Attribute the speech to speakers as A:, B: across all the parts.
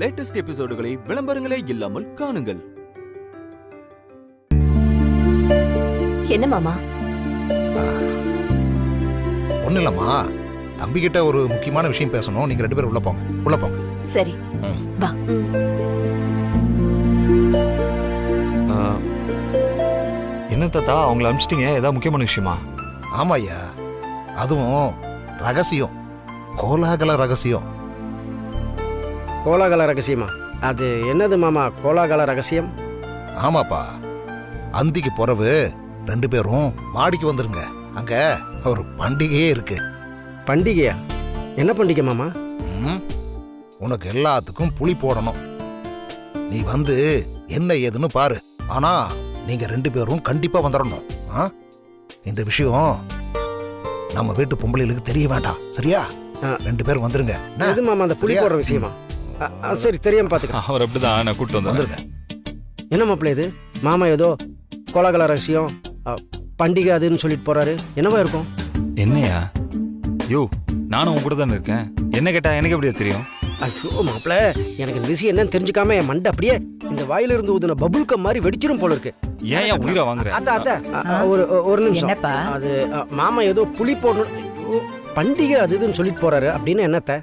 A: Latest எபிசோடுகளை விளம்பரங்களே இல்லாமல் காணுங்கள்.
B: என்ன மாமா?
C: ஒண்ணு இல்லம்மா, தம்பி கிட்ட ஒரு முக்கியமான விஷயம் பேசணும். நீங்க 2 பேரும் உள்ள போங்க. உள்ள போங்க.
B: சரி வா.
D: என்ன தாத்தா அவங்கள அனுப்பிச்சிட்டீங்க? ஏதாவது முக்கியமான விஷயமா?
C: ஆமா ஐயா, அதுவும் ரகசியம், கோலாகல ரகசியம்.
E: கோலாகல ரகசியமா? அது என்னது மாமா கோலாகல ரகசியம்?
C: ஆமாப்பா, அந்திக்கு பிறகு 2 பேரும் மாடிக்கு வந்துருங்க. அங்க ஒரு பண்டிகையே இருக்கு.
E: பண்டிகையா? என்ன பண்டிகை மாமா?
C: உனக்கு எல்லாத்துக்கும் புளி போடணும். நீ வந்து என்ன ஏதுன்னு பாரு. ஆனா நீங்க 2 பேரும் கண்டிப்பா வந்துடணும். இந்த விஷயம் நம்ம வீட்டு பொம்பளைகளுக்கு தெரிய வேண்டாம், சரியா? 2 பேரும் வந்துருங்க.
E: எது மாமா அந்த புளி போடுற விஷயமா? சரி, தெரியாம பாத்துக்க.
D: அவர் அப்படிதான், நான் கூப்பிட்டு வந்துருங்க.
E: என்ன மாப்பிள்ள இது? மாமா ஏதோ கோலாகல ரகசியம் பண்டிகை அதுன்னு சொல்லிட்டு போறாரு. என்னவா இருக்கும்?
D: என்னையா? யோ, நானும் உங்க கூட தானே இருக்கேன். என்ன கேட்டா எனக்கு எப்படியா தெரியும்?
E: ஐயோ மாப்பிள்ள, எனக்கு இந்த விஷயம் என்னன்னு தெரிஞ்சுக்காம என் மண்டை அப்படியே இந்த வாயில இருந்து ஊதுன பபுள் கம் மாதிரி வெடிச்சிரும் போல இருக்கு.
D: ஏன் உயிரை வாங்குற?
E: ஒரு நிமிஷம். அது மாமா ஏதோ புளி போடணும், பண்டிகை அது இதுன்னு சொல்லிட்டு போறாரு அப்படின்னு. என்னத்த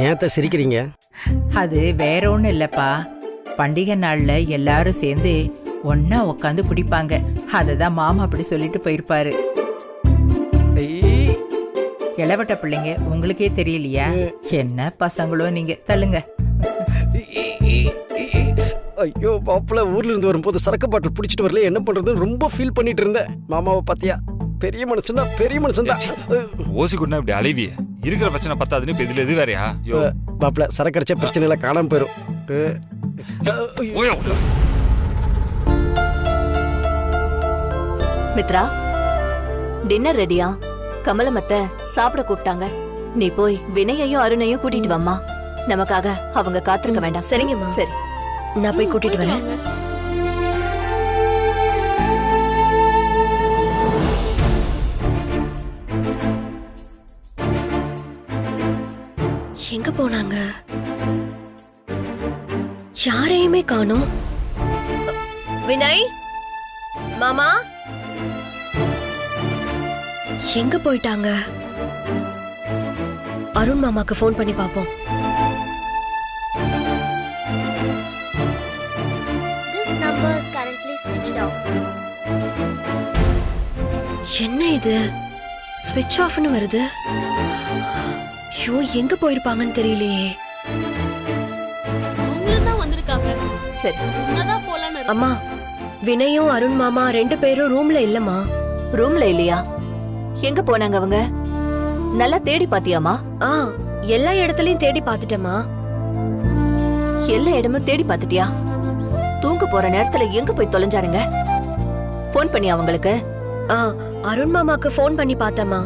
E: ஏத்த சிரிக்கிறீங்க?
F: அது வேற ஒண்ணும் இல்லப்பா. பண்டிகை நாள்ல எல்லாரும் சேர்ந்து ஒன்னா உட்காந்து குடிப்பாங்க. அததான் மாமா அப்படி சொல்லிட்டு போயிருப்பாரு. இளவட்ட பிள்ளைங்க, உங்களுக்கே தெரியலையா? என்ன பசங்களோ நீங்க. தள்ளுங்க.
E: ஐயோ மாப்பிள்ள, ஊர்ல இருந்து வரும்போது சரக்கு பாட்டில் பிடிச்சிட்டு வரல, என்ன பண்றதுன்னு ரொம்ப ஃபீல் பண்ணிட்டு இருந்தேன். மாமாவை பாத்தியா? பெரிய மனுஷன் தான், பெரிய மனுஷன் தான்.
D: ஓசி குடினா இப்படி அலைவிய இருக்கிற பிரச்சனை பத்தாதுன்னு இதுல எது வேறையா?
E: மாப்பிள்ள, சரக்கு அடிச்ச பிரச்சனை எல்லாம் காணாம போயிரும்.
B: மித்ரா, டின்னர் ரெடியா? கமலமத்தை சாப்பிட கூப்பிட்டாங்க. நீ போய் வினயையும் அருணையும் கூட்டிட்டு வாமா. நமக்காக அவங்க காத்திருக்க வேண்டாம். சரிங்கம்மா. சரி, நான் போய் கூட்டிட்டு வரேன்.
G: எங்க போனாங்க? யாரையுமே காணோம். வினய் மாமா எங்க போயிட்டாங்க? அருண் மாமாக்கு ஃபோன் பண்ணி பாப்போம். என்ன இது? ஸ்விட்ச் ஆஃப்னு வருது. ஐயோ, எங்க போயிருப்பாங்கன்னு தெரியலையே. அம்மா, வினயும் அருண் மாமா 2 பேரும் ரூம்ல இல்லம்மா.
B: ரூம்ல இல்லையா? எங்க போனாங்க அவங்க? நல்லா தேடி பாத்தியாமா?
G: எல்லா இடத்துலயும் தேடி பாத்துட்டேமா.
B: எல்லா இடமும் தேடி பாத்துட்டியா? தூங்க போற நேரத்துல எங்க போய் தொலைஞ்சாருங்க? போன் பண்ணி அவங்களுக்கு?
G: அருண் மாமாக்கு போன் பண்ணி பார்த்தேமா.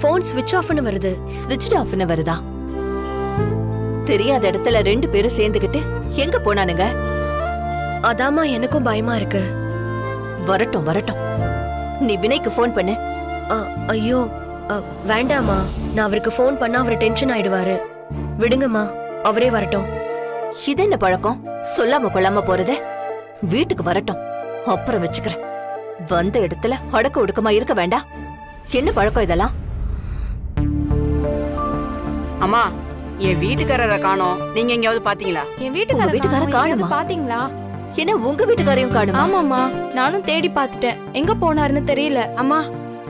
G: போன் ஸ்விட்ச் ஆஃப்னு வருது.
B: ஸ்விட்ச் ஆஃப்னு வருதா? தெரியாத இடத்துல 2 பேரும் சேர்ந்துகிட்டு எங்க போனானுங்க?
G: அதாமா எனக்கும் பயமா இருக்கு.
B: வரட்டும் வரட்டும், நீ வினய்க்கு போன் பண்ணு.
G: ஐயோ வேண்டாமா, நான் அவருக்கு போன் பண்ணா அவர் டென்ஷன் ஆயிடுவாரு. விடுங்கம்மா, அவரே வரட்டும்.
B: இது என்ன பழக்கம்? சொல்லாம கொள்ளாம போறது. வீட்டுக்கு வரட்டும், அப்புறம் வச்சுக்கிறேன். வந்த இடத்துல அடக்க ஒடுக்கமா இருக்க வேண்டாம். என்ன பழக்கம் இதெல்லாம்?
H: அம்மா, என் வீட்டுக்காரரை காணோம். நீங்க எங்கயாவது பாத்தீங்களா?
I: என் வீட்டுக்காரரை
B: காணுமா?
I: பாத்தீங்களா?
B: என்ன உங்க வீட்டுக்காரையும் காணுமா?
I: ஆமாம்மா, நானும் தேடி பாத்துட்டேன். எங்க போனாருன்னு தெரியல.
H: அம்மா,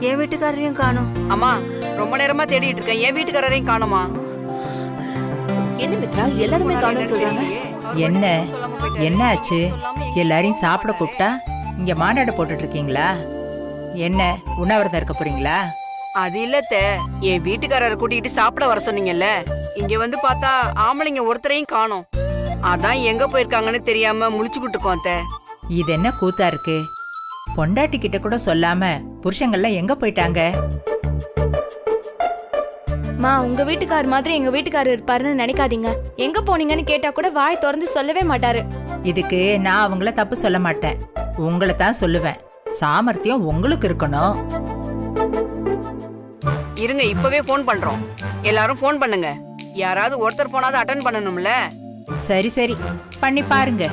H: என் வீட்டுக்காரரையும் காணோம். அம்மா, ரொம்ப நேரமா தேடிட்டு இருக்கேன். என் வீட்டுக்காரரையும் காணோமா?
B: என்ன மித்ரா, எல்லாருமே காணோம்னு சொல்றாங்க.
F: என்ன என்ன ஆச்சு? எல்லாரையும் சாப்பிட கூப்பிட்டா இங்க மாநாடு போட்டுட்டு இருக்கீங்களா? என்ன உண்ணாவிரதம் இருக்க போறீங்களா?
H: அது இல்லத்த, என் வீட்டுக்காரரை கூட்டிட்டு சாப்பிட வர சொன்னீங்கல்ல. இங்க வந்து பார்த்தா ஆம்பளைங்க ஒருத்தரையும் காணோம். அதான் எங்க போயிருக்காங்கன்னு தெரியாம முழிச்சுக்கிட்டு இருக்கோம் அத்த.
F: இது என்ன கூத்தா இருக்கு? பொண்டாட்டி கிட்ட கூட சொல்லாம புருஷங்கள்லாம் எங்க போயிட்டாங்க?
I: மா, உங்க வீட்டுக்காரர் மாதிரி எங்க வீட்டுக்காரர் இருப்பாருன்னு நினைக்காதீங்க. எங்க போனீங்கன்னு கேட்டா கூட வாய் திறந்து சொல்லவே மாட்டாரு.
F: இதுக்கு நான் அவங்கள தப்பு சொல்ல மாட்டேன், உங்களை தான் சொல்லுவேன். சாமர்த்தியம் உங்களுக்கு இருக்கணும்.
H: இருங்க இப்பவே ஃபோன் பண்றோம். எல்லாரும் ஃபோன் பண்ணுங்க. யாராவது ஒருத்தர் போனாவது அட்டென்ட் பண்ணணும்ல.
F: சரி சரி பண்ணி பாருங்க.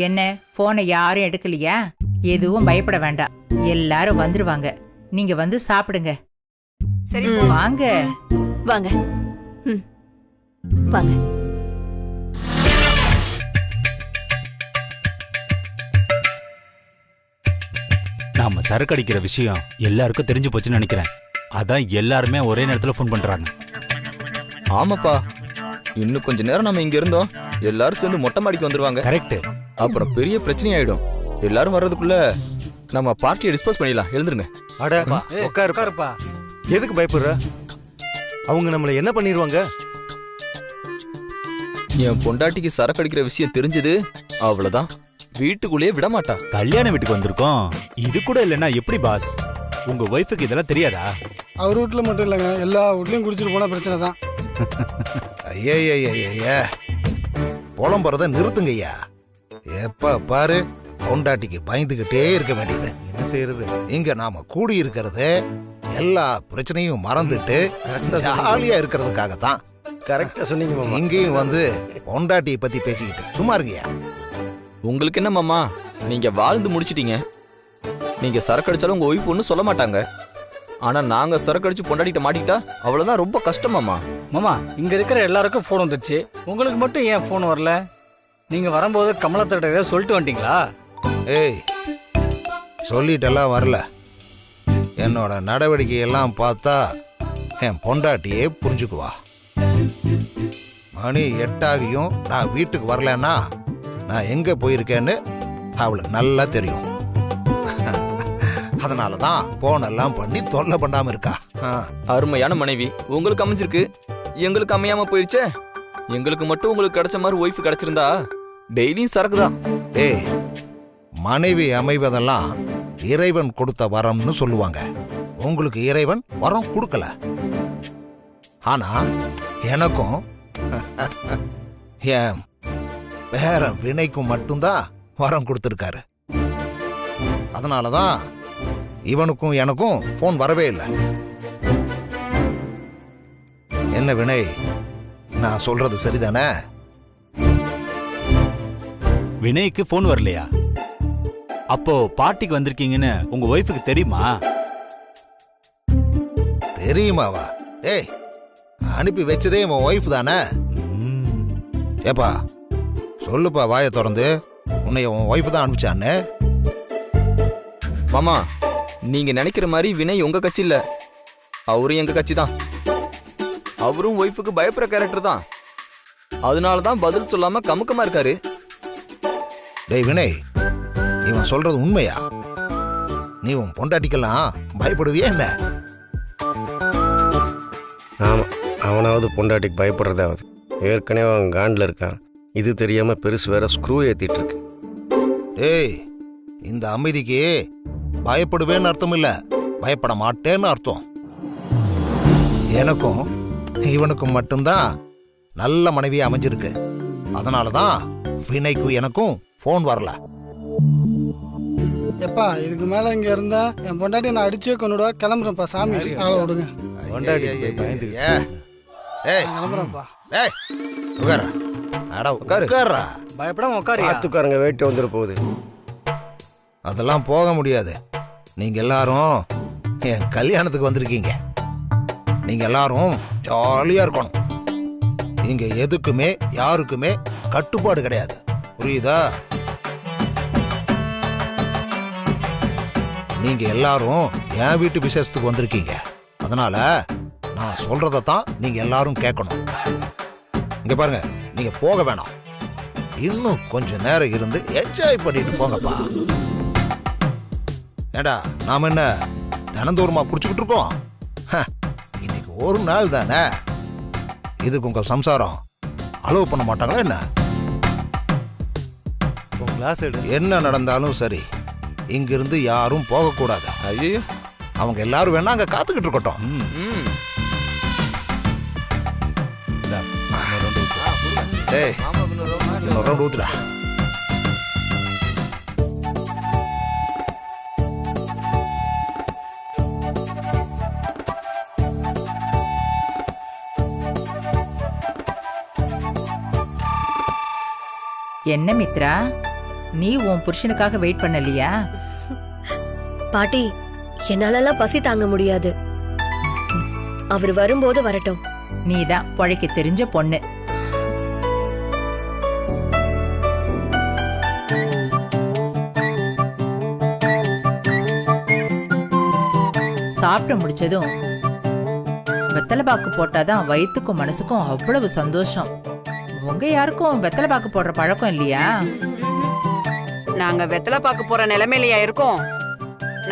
F: என்ன போனை யாரும் எடுக்கலையா? எதுவும் பயப்பட வேண்டாம், எல்லாரும் வந்துருவாங்க. நீங்க வந்து சாப்பிடுங்க.
H: சரி
F: வாங்க
B: வாங்க. ம் வாங்க.
D: நாம சரக்கு அடிக்கிற விஷயம் எல்லாருக்கும் தெரிஞ்சு போச்சுன்னு நினைக்கிறேன். அதான் எல்லாருமே ஒரே நேரத்துல ஃபோன் பண்றாங்க.
J: ஆமாப்பா, இன்னும் கொஞ்ச நேரம் நம்ம இங்க இருந்தோம், எல்லாரும் சேர்ந்து மொட்டை மாடிக்கு வந்துருவாங்க.
D: கரெக்ட்.
J: அப்புறம் பெரிய பிரச்சனை ஆயிடும். எல்லாரும் வர்றதுக்குள்ள நம்ம பார்ட்டியை டிஸ்போஸ் பண்ணிடலாம். எழுந்துருங்க.
K: அடப்பா உட்காருப்பா. எதுக்கு பயப்படுற? அவங்க நம்மள என்ன பண்ணிடுவாங்க?
J: என் பொண்டாட்டிக்கு சரக்கு அடிக்கிற விஷயம் தெரிஞ்சது அவ்வளவுதான், வீட்டுக்குள்ளேயே விட மாட்டா.
D: கல்யாண வீட்டுக்கு வந்திருக்கோம், இது கூட இல்லைன்னா எப்படி பாஸ்? உங்க ஒய்ஃபுக்கு இதெல்லாம் தெரியாதா?
L: அவர் வீட்டுல மட்டும் இல்லைங்க, எல்லா வீட்லயும் குடிச்சிட்டு போனா பிரச்சனை தான்.
C: ஐயா புலம்புறத நிறுத்துங்க ஐயா. எப்ப பாரு பொண்டாட்டிக்கு பயந்துகிட்டே இருக்க வேண்டியது.
K: என்ன செய்யறது?
C: இங்க நாம கூடி இருக்கிறது எல்லா பிரச்சனையும் மறந்துட்டு ஜாலியா இருக்கிறதுக்காகத்தான்.
E: கரெக்டா சொன்னீங்க மாமா.
C: இங்கேயும் வந்து பொண்டாட்டியை பத்தி பேசிக்கிட்டு சும்மா இருங்கய்யா.
J: உங்களுக்கு என்ன மாமா, நீங்க வாழ்ந்து முடிச்சிட்டீங்க. நீங்க சரக்கு அடிச்சாலும் உங்க ஒய்ஃப் ஒன்றும் சொல்ல மாட்டாங்க. ஆனா நாங்க சரக்கு அடிச்சு பொண்டாட்டிட்ட மாட்டிக்கிட்டா அவ்வளவுதான், ரொம்ப கஷ்டமாமா.
E: மாமா, இங்க இருக்கிற எல்லாருக்கும் ஃபோன் வந்துருச்சு, உங்களுக்கு மட்டும் ஏன் ஃபோன் வரல? நீங்க வரும்போது கமலத்திட்ட ஏதாவது சொல்லிட்டு வந்துட்டீங்களா?
C: ஏய், சொல்லிட்டெல்லாம் வரல. என்னோட நடவடிக்கையெல்லாம் பார்த்தா என் பொண்டாட்டியே புரிஞ்சுக்குவா. மணி 8 ஆகியும் நான் வீட்டுக்கு வரலன்னா நான் எங்க போயிருக்கேன்னு அவளுக்கு நல்லா தெரியும். அதனாலதான் போனெல்லாம் பண்ணி தொல்லை பண்ணாம இருக்கா.
J: அருமையான மனைவி உங்களுக்கு அமைஞ்சிருக்கு, எங்களுக்கு அமையாம போயிருச்சே. எங்களுக்கு மட்டும் உங்களுக்கு கிடைச்ச மாதிரி ஒய்ஃப் கிடைச்சிருந்தா டெய்லியும் சரக்கு தான்.
C: ஏய், மனைவி அமைவதெல்லாம் இறைவன் கொடுத்த வரம்னு சொல்லுவாங்க. உங்களுக்கு இறைவன் வரம் கொடுக்கல, ஆனா எனக்கும் என் வேற வினைக்கும் மட்டும்தான் வரம் கொடுத்திருக்காரு. அதனாலதான் இவனுக்கும் எனக்கும் போன் வரவே இல்லை. என்ன வினை, நான் சொல்றது சரிதானே?
D: வினய்க்கு போன் வரலையா? அப்போ பார்ட்டிக்கு வந்திருக்கீங்கன்னு உங்க ஒய்ஃபுக்கு தெரியுமா?
C: தெரியுமாவா? ஏய், அனுப்பி வச்சதே உன் ஒய்ஃப் தானே. ஏப்பா சொல்லுப்பா, வாயை திறந்து. உன்னை உன் ஒய்ஃப் தான் அனுப்பிச்சான்னு.
J: மாமா, நீங்க நினைக்கிற மாதிரி வினய் உங்க கட்சி இல்ல, அவரும் எங்க கட்சி தான். அவரும் ஒய்ஃபுக்கு பயப்படுற கேரக்டர் தான். அதனாலதான் பதில் சொல்லாம கமுக்கமா இருக்காரு.
C: டேய் வினய், இவன் சொல்றது உண்மையா? நீ உன் பொண்டாட்டிக்கெல்லாம் பயப்படுவியா என்ன?
E: ஆமா, அவனாவது பொண்டாட்டிக்கு பயப்படுறதாவது. ஏற்கனவே அவன் காண்டில் இருக்கான், இது தெரியாம பெருசு வேற ஸ்க்ரூ ஏத்திட்டு இருக்கு.
C: டேய், இந்த அமைதிக்கு பயப்படுவேன்னு அர்த்தம் இல்ல, பயப்பட மாட்டேன்னு அர்த்தம். எனக்கும் இவனுக்கும் மட்டும்தான் நல்ல மனைவியா அமைஞ்சிருக்கு. அதனாலதான் வினைக்கும் எனக்கும் போன் வரல.
L: எப்பா, இதுக்கு மேல இங்க இருந்தா என் பொண்டாட்டி நான் அடிச்சே கொண்டுடுவா. கிளம்புறேன்ப்பா, சாமி ஆள விடுங்க. கிளம்புறேன்ப்பா.
E: பயப்படாம உட்காரு. ஆத்துக்காரங்க வேட்டு வந்துட போகுது.
C: அதெல்லாம் போக முடியாது. நீங்க எல்லாரும் என் கல்யாணத்துக்கு வந்திருக்கீங்க. நீங்க எல்லாரும் ஜாலியா இருக்கணும். இங்க எதுக்குமே யாருக்குமே கட்டுப்பாடு கிடையாது, புரியுதா? நீங்க எல்லாரும் என் வீட்டு விசேஷத்துக்கு வந்திருக்கீங்க. அதனால நான் சொல்றதான் நீங்க எல்லாரும் கேட்கணும். இங்க பாருங்க, நீங்க போக வேணாம், இன்னும் கொஞ்ச நேரம் இருந்து என்ஜாய் பண்ணிட்டு போங்கப்பா. ஏண்டா, நாம என்ன தினந்தோறுமா குடிச்சுக்கிட்டு இருக்கோம்? இன்னைக்கு ஒரு நாள் தானே. இதுக்கு உங்க சம்சாரம் அலோவ் பண்ண மாட்டாங்களா என்ன? என்ன நடந்தாலும் சரி, இங்கிருந்து யாரும் போகக்கூடாது.
J: ஐயோ,
C: அவங்க எல்லாரும் வேணா அங்க காத்துக்கிட்டு இருக்கட்டும். டேய் இன்னொரு ரவுண்ட் ஊத்துடா.
F: என்ன மித்ரா, நீ உன் புருஷனுக்காக வெயிட் பண்ணலையா?
G: பாட்டி, என்னாலலாம் பசி தாங்க முடியாது. அவர் வரும்போது வரட்டும்.
F: நீதான் பொழைக்க தெரிஞ்ச பொண்ணு. சாப்பிட்டு முடிச்சதும் வெத்தலை பாக்கு போட்டாதான் வயிற்றுக்கும் மனசுக்கும் அவ்வளவு சந்தோஷம். உங்க யாருக்கும் வெத்தலை பாக்கு போடுற பழக்கம் இல்லையா?
H: நாங்க வெத்தலை பாக்கு போற நிலைமையிலயா இருக்கோம்?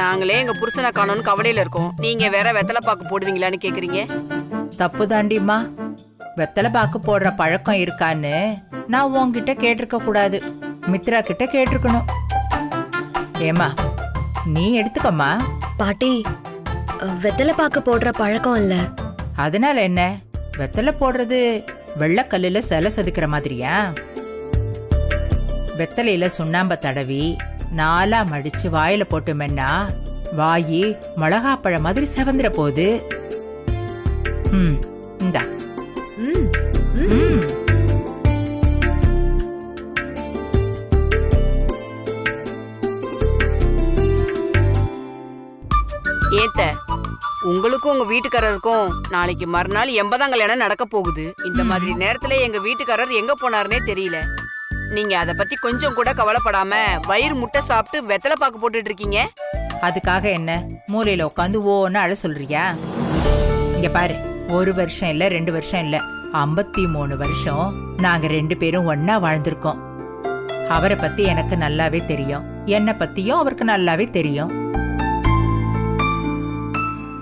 H: நாங்களே எங்க புருஷனை காணோம்னு கவலையில இருக்கோம். நீங்க வேற வெத்தலை பாக்கு போடுவீங்களான்னு கேக்குறீங்க.
F: தப்பு தாண்டிம்மா. வெத்தலை பாக்கு போடுற பழக்கம் இருக்கான்னு நான் உன்கிட்ட கேட்டிருக்க கூடாது, மித்ரா கிட்ட கேட்டிருக்கணும். ஏமா, நீ எடுத்துக்கம்மா.
G: பாட்டி, வெத்தலை பாக்கு போடுற பழக்கம் இல்ல.
F: அதனால என்ன? வெத்தலை போடுறது வெள்ளக்கல்லுல சிலை செதுக்கிற மாதிரியா? வெத்தலையில சுண்ணாம்ப தடவி 4 மடிச்சு வாயில போட்டு மென்னா வாயி மிளகாப்பழம் மாதிரி செவந்துற போகுது. இந்தா.
H: ஏத்த, உங்களுக்கும் உங்க வீட்டுக்காரருக்கும் நாளைக்கு மறுநாள் 80ஆம் கல்யாணம் நடக்க போகுது. இந்த மாதிரி நேரத்துல எங்க வீட்டுக்காரர் எங்க போனாருன்னே தெரியல. நீங்க அத பத்தி கொஞ்சம் கூட கவலைப்படாம வயிறு முட்டை சாப்பிட்டு வெத்தலை பாக்கு போட்டுட்டு இருக்கீங்க.
F: அதுக்காக என்ன மூலையில உட்காந்து ஓன்னு அழ சொல்றியா? இங்க பாரு, 1 வருஷம் இல்ல 2 வருஷம் இல்ல, 53 வருஷம் நாங்க 2 பேரும் ஒன்னா வாழ்ந்திருக்கோம். அவரை பத்தி எனக்கு நல்லாவே தெரியும், என்னை பத்தியும் அவருக்கு நல்லாவே தெரியும்.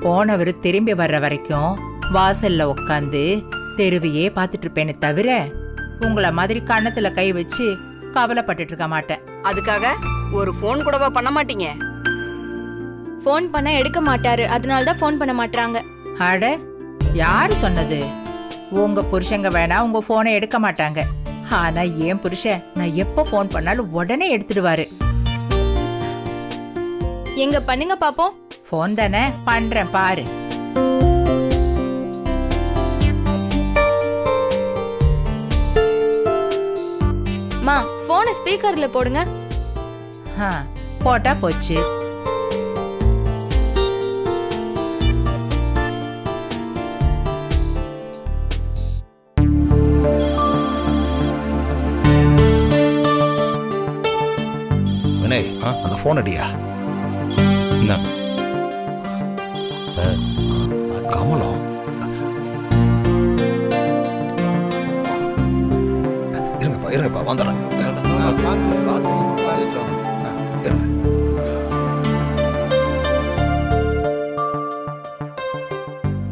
F: போனவர் திரும்பி வர்ற வரைக்கும் வாசல்ல உட்காந்து தெருவையே பார்த்துட்டு இருப்பேனே தவிர உங்களை மாதிரி கண்ணத்துல கை வச்சு கவலைப்பட்டுட்டு இருக்க மாட்டேன்.
H: அதுக்காக ஒரு போன் கூடவா பண்ண மாட்டீங்க?
I: போன் பண்ண எடுக்க மாட்டாரு, அதனாலதான் போன் பண்ண மாட்டாங்க.
F: அட, யாரு சொன்னது? உங்க புருஷங்க வேணா உங்க போனை எடுக்க மாட்டாங்க. ஆனா என் புருஷன் நான் எப்ப போன் பண்ணாலும் உடனே எடுத்துடுவாரு.
I: எங்க பண்ணுங்க பாப்போம்.
F: போன் தானே பண்றேன் பாரு.
I: மா, போனை ஸ்பீக்கர்ல போடுங்க.
F: போட்டா போச்சு.
C: வினய், அந்த போன் அடியா.
D: சார்,
C: கமலம், இருங்கப்பா வந்துடுறேன்.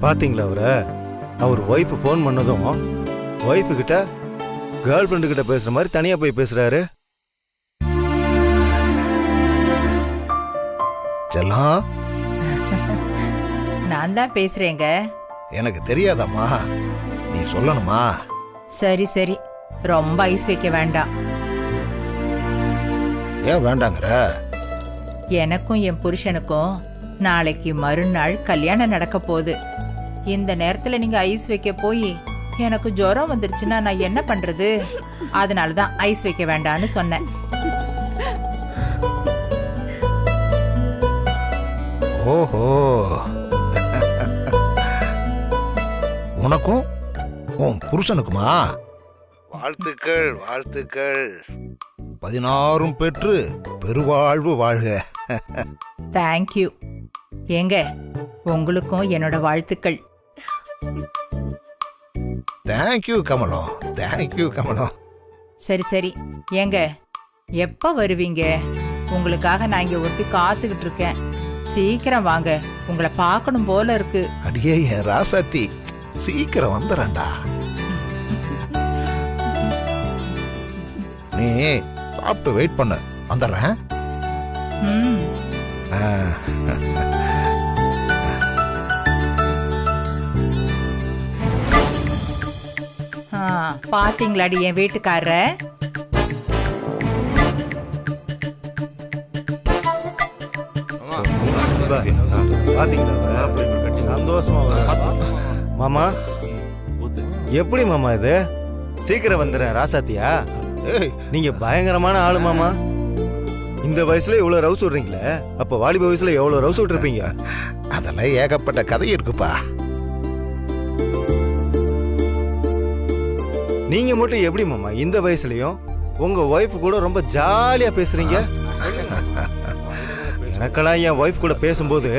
K: பாத்தீங்களா அவரை? அவர் ஒய்ஃப் ஃபோன் பண்ணதும் ஒய்ஃபு கிட்ட கேர்ள் ஃப்ரெண்டு கிட்ட பேசுற மாதிரி தனியா போய் பேசுறாரு.
C: செல்லம்,
F: நான் தான் பேசுறேங்க.
C: எனக்கு தெரியாதாம்மா, நீ சொல்லணுமா?
F: சரி சரி, ரொம்ப ஐஸ் வைக்க வேண்டாம்.
C: ஏன் வேண்டாங்கிற?
F: எனக்கும் என் புருஷனுக்கும் நாளைக்கு மறுநாள் கல்யாணம் நடக்க போகுது. இந்த நேரத்துல நீங்க ஐஸ் வைக்க போய் எனக்கு ஜுரம் வந்துருச்சுன்னா நான் என்ன பண்றது? அதனாலதான் ஐஸ் வைக்க வேண்டான்னு சொன்னேன்.
C: ஓஹோ, உனக்கும் உன் புருஷனுக்குமா? வாழ்த்துக்கள் வாழ்த்துக்கள். 16 பெற்று பெருவாழ்வு வாழ்க.
F: தேங்க்யூ. ஏங்க, உங்களுக்கும் என்னோட வாழ்த்துக்கள்.
C: தேங்க்யூ கமலம், தேங்க்யூ கமலம்.
F: சரி சரி, ஏங்க எப்ப வருவீங்க? உங்களுக்காக நான் இங்க ஒருத்தி காத்துக்கிட்டு இருக்கேன். சீக்கிரம் வாங்க, உங்களை பார்க்கணும் போல இருக்கு.
C: அடியே என் ராசாத்தி, சீக்கிரம் வந்துடுறேன்டா. நீ சாப்பிட்டு வெயிட் பண்ண, வந்துடுறேன்.
F: பாத்தீங்களாடி என் வீட்டுக்காரர?
K: மாமா எப்படி மாமா இது? சீக்கிரம் வந்துடுறேன் ராசாத்தியா. நீங்க பயங்கரமான ஆளு மாமா. இந்த வயசுல இவ்வளவு ரவுஸ் விடுறீங்களே, அப்ப வாலிப வயசுல எவ்வளவு ரவுஸ் விட்டுருப்பீங்க?
C: அதெல்லாம் ஏகப்பட்ட கதை இருக்குப்பா.
K: நீங்க மட்டும் எப்படி மாமா இந்த வயசுலயும் உங்க ஒய்ஃப் கூட ரொம்ப ஜாலியா பேசுறீங்க? எனக்கெல்லாம் என் ஒய்ஃப் கூட பேசும்போது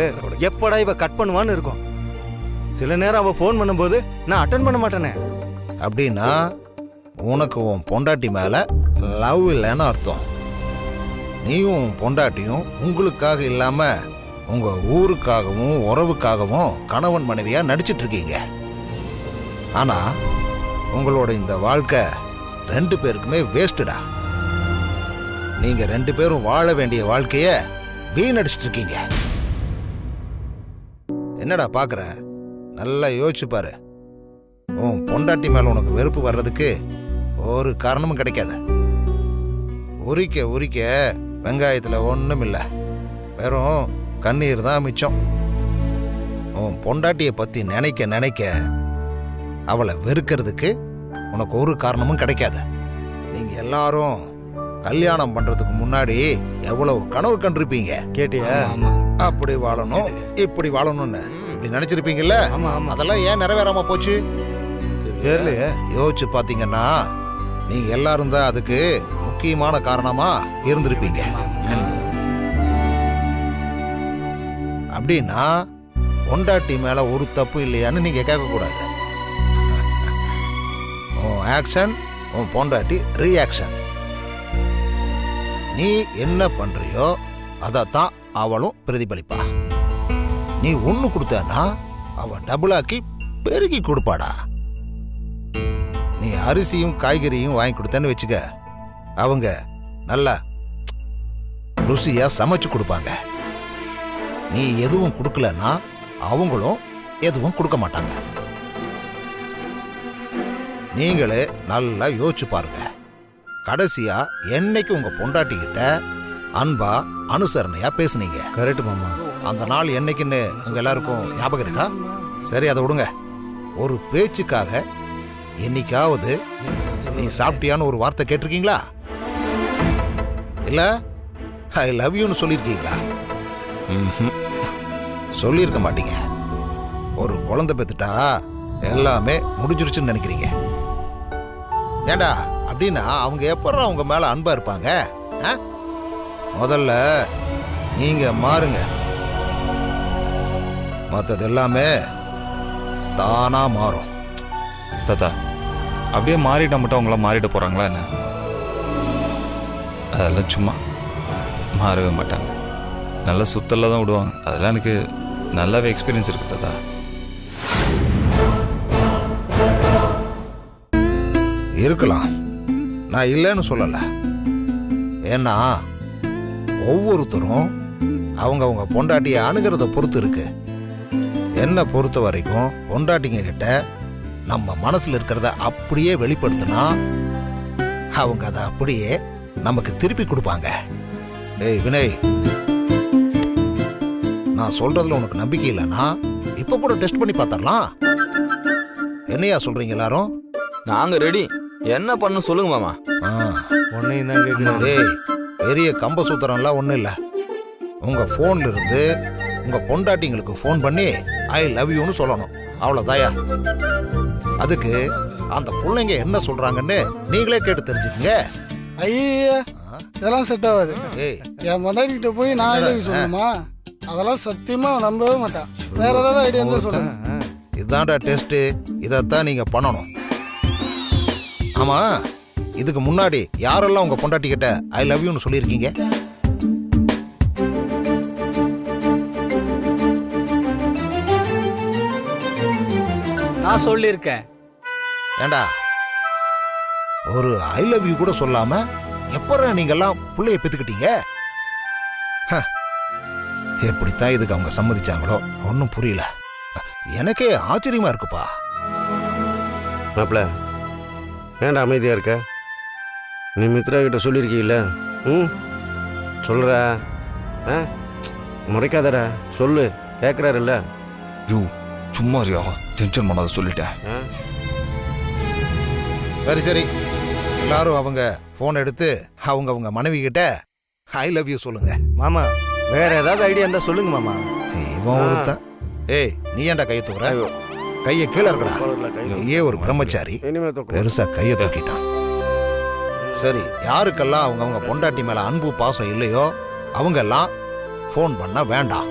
K: எப்படா இவ கட் பண்ணுவான்னு இருக்கும். சில நேரம் அவ ஃபோன் பண்ணும்போது நான் அட்டன் பண்ண மாட்டேனே.
C: அப்படின்னா உனக்கு உன் பொண்டாட்டி மேல லவ் இல்லைன்னு அர்த்தம். நீயும் உன் பொண்டாட்டியும் உங்களுக்காக இல்லாம உங்க ஊருக்காகவும் உறவுக்காகவும் கணவன் மனைவியா நடிச்சிட்டு இருக்கீங்க. ஆனா உங்களோட இந்த வாழ்க்கை 2 பேருக்குமே வேஸ்டடா. நீங்க 2 பேரும் வாழ வேண்டிய வாழ்க்கைய வீணடிச்சிட்டு இருக்கீங்க. என்னடா பாக்குற? நல்லா யோசிச்சு பாரு. உன் பொண்டாட்டி மேல உனக்கு வெறுப்பு வர்றதுக்கு ஒரு காரணமும் கிடைக்காது. உரிக்க உரிக்க வெங்காயத்துல ஒண்ணும் இல்ல, வெறும் கண்ணீர் தான் மிச்சம். உன் பொண்டாட்டிய பத்தி நினைக்க நினைக்க அவளை வெறுக்கிறதுக்கு உனக்கு ஒரு காரணமும் கிடைக்காது. நீங்க எல்லாரும் கல்யாணம் பண்றதுக்கு முன்னாடி எவ்வளவு கனவு கண்டிருப்பீங்க.
K: கேட்டியா?
C: அப்படி வாழணும் இப்படி வாழணும்னு இப்படி நினைச்சிருப்பீங்கல்ல. அதெல்லாம் ஏன் நிறைவேறாம போச்சு
K: தெரியலையே.
C: யோசிச்சு பாத்தீங்கன்னா நீங்க எல்லாரும் தான் அதுக்கு முக்கியமான காரணமா இருந்திருப்பீங்க. அப்படின்னா பொண்டாட்டி மேல ஒரு தப்பு இல்லையான்னு நீங்க கேட்க கூடாது. உன் ஆக்ஷன் உன் பொண்டாட்டி ரியாக்ஷன். நீ என்ன பண்றியோ அதத்தான் அவளும் பிரதிபலிப்பா. நீ ஒண்ணு கொடுத்தனா அவ டபுளாக்கி பெருகி கொடுப்பாடா. நீ அரிசியும் காய்கறியும் வாங்கி கொடுத்தேன்னு வச்சுக்க, அவங்க நல்லா ருசியா சமைச்சு கொடுப்பாங்க. நீ எதுவும் கொடுக்கலன்னா அவங்களும் எதுவும் கொடுக்க மாட்டாங்க. நீங்களே நல்லா யோசிச்சு பாருங்க. கடைசியா என்னைக்கு உங்க பொண்டாட்டி கிட்ட அன்பா அனுசரணையா பேசுனீங்க?
K: கரெக்ட் மாமா.
C: அந்த நாள் என்னைக்குன்னு உங்க எல்லாருக்கும் ஞாபகம் இருக்கா? சரி, அதை விடுங்க. ஒரு பேச்சுக்காக என்னைக்காவது நீ சாப்பிட்டியான்னு ஒரு வார்த்தை கேட்டிருக்கீங்களா? இல்ல ஐ லவ் யூன்னு சொல்லியிருக்கீங்களா? சொல்லியிருக்க மாட்டீங்க. ஒரு குழந்தை பெத்துட்டா எல்லாமே முடிஞ்சிருச்சுன்னு நினைக்கிறீங்க. ஏண்டா அப்படின்னா அவங்க எப்பறம் அவங்க மேல அன்பா இருப்பாங்க? முதல்ல நீங்க மாறுங்க, மற்றது எல்லாமே தானா மாறும்.
M: தாத்தா, அப்படியே மாறிட்டா மட்டும் அவங்களாம் மாறிட போறாங்களா என்ன? அதெல்லாம் சும்மா மாறவே மாட்டாங்க. நல்லா சுத்தல தான் விடுவாங்க. அதெல்லாம் எனக்கு நல்லாவே எக்ஸ்பீரியன்ஸ் இருக்கு தாத்தா.
C: இருக்கலாம், நான் இல்லைன்னு சொல்லல. ஏன்னா ஒவ்வொருத்தரும் அவங்க பொண்டாட்டியை அணுகிறத பொறுத்து இருக்கு. என்ன பொறுத்த வரைக்கும் பொண்டாட்டிங்க கிட்ட நம்ம மனசுல இருக்கிறத அப்படியே வெளிப்படுத்தினா அவங்க அதை அப்படியே நமக்கு திருப்பி கொடுப்பாங்க. டேய் வினய், நான் சொல்றதுல உனக்கு நம்பிக்கை இல்லைன்னா இப்ப கூட டெஸ்ட் பண்ணி பார்த்தரலாம். என்னையா சொல்றீங்க எல்லாரும்?
J: நாங்க ரெடி. என்ன பண்ண சொல்லுங்க மாமா.
K: உன்னையும் தான் கேட்கிறேன்.
C: டேய், பெரிய கம்ப சூத்திரம்லாம் ஒண்ணும் இல்ல. உங்க போன்ல இருந்து உங்க பொண்டாட்டிங்களுக்கு போன் பண்ணி ஐ லவ் யூன்னு சொல்லணும். அவ்வளவுதாயா. அதுக்கு அந்த பிள்ளைங்க என்ன சொல்றாங்கன்னு நீங்களே கேட்டு தெரிஞ்சுக்கங்க.
L: ஐயா, இதெல்லாம் செட் ஆகாது. என் பொண்டாட்டிகிட்ட போய் நான் ஐ சொல்லணுமா? அதெல்லாம் சத்தியமா நம்பவே மாட்டான். வேற ஏதாவது ஐடியா இருந்தா சொல்லுங்க.
C: இதுதான்டா டெஸ்ட். இதைத்தான் நீங்க பண்ணணும். ஆமா, இதுக்கு முன்னாடி யாரெல்லாம் உங்க பொண்டாட்டி கிட்ட ஐ லவ் யூன்னு சொல்லியிருக்கீங்க?
E: நான் சொல்லியிருக்கேன்.
C: ஏண்டா, ஒரு ஐ லவ் யூ கூட சொல்லாம எப்பறா நீங்கெல்லாம் புள்ளைய பெத்துக்கிட்டீங்க? எப்படித்தான் இதுக்கு அவங்க சம்மதிச்சாங்களோ ஒன்னும் புரியல. எனக்கே ஆச்சரியமா இருக்குப்பா.
N: மாப்பிள,
E: ஏன்டா அமைதியாக இருக்க? நீ மித்ரா கிட்ட சொல்லியிருக்கீல்ல? ம் சொல்கிறா? ஆ முறைக்காதடா, சொல்லு, கேட்குறாருல்ல?
M: யூ சும்மா இருயா, டென்ஷன் பண்ணாத சொல்லிட்டேன்.
C: சரி சரி, எல்லாரும் அவங்க ஃபோன் எடுத்து அவங்க மனைவி கிட்ட ஐ லவ் யூ சொல்லுங்க.
K: மாமா வேற ஏதாவது ஐடியா இருந்தா சொல்லுங்க மாமா.
C: இவன் ஒருத்தன். ஏய் நீ ஏன்டா கையை தூக்குற? கையை கீழே இருக்கடா. நீயே ஒரு பிரம்மச்சாரி, பெருசா கையை தூக்கிட்டான். சரி, யாருக்கெல்லாம் அவங்க பொண்டாட்டி மேல அன்பு பாசம் இல்லையோ அவங்க எல்லாம் ஃபோன் பண்ண வேண்டாம்.